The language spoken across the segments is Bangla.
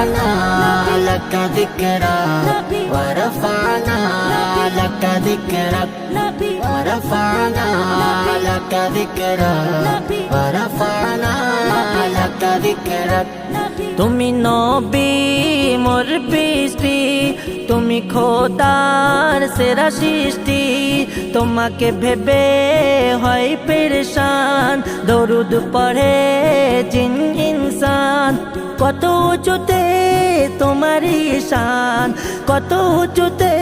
ورفعنا لك ذكرك ورفعنا لك ذكرك ورفعنا لك ذكرك ورفعنا لك ذكرك তুমি নবী মোর বৃষ্টি তুমি খোদার সেরা সৃষ্টি তোমাকে ভেবে হয় পেরেশান দরুদ পড়ে জিন ইনসান কত উঁচুতে তোমারি শান কত উঁচুতে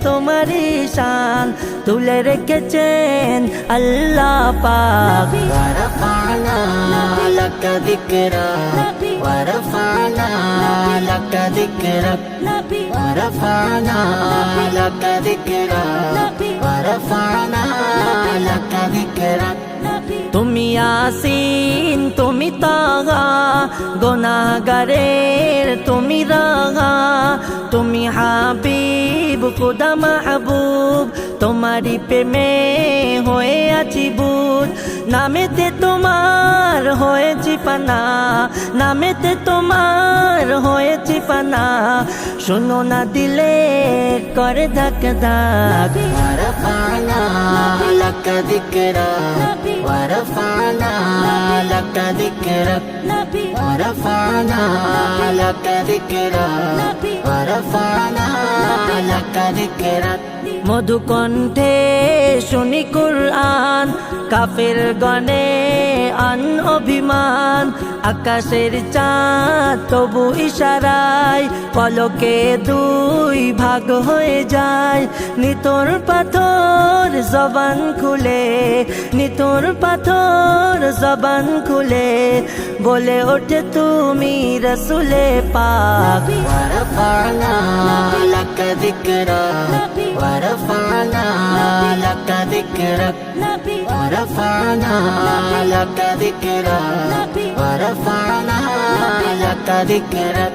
তোমারি শান তুলে রেখেছেন আল্লাহ পাক ورفعنا لك ذكرك ورفعنا لك ذكرك ورفعنا لك ذكرك ورفعنا لك ذكرك তুমি আসিন তুমি তাগা গুনাহগারের তুমি রাগা তুমি হাবিব খুদা মাহবুব তোমারি প্রেমে হয়ে আছি বুঝ নামেতে তোমার হয়েছি পানা নামেতে তোমার হয়েছি পানা শোনো না দিলে করে ধাক ধাক ورفعنا لك ذكرك ورفعنا لك ذكرك ورفعنا لك ذكرك ورفعنا لك ذكرك মধু কণ্ঠে শুনি কুরআন কাফের গণে আন অভিমান আকাশের চাঁদ তবু ইশারায় পলকে দুই ভাগ হয়ে যায় নিতর পাথর জবান খুলে নিতর পাথর জবান খুলে বলে ওঠে তুমি রসুলে পাক ورفعنا لك ذكرك ورفعنا لك ذكرك ورفعنا لك ذكرك ورفعنا لك ذكرك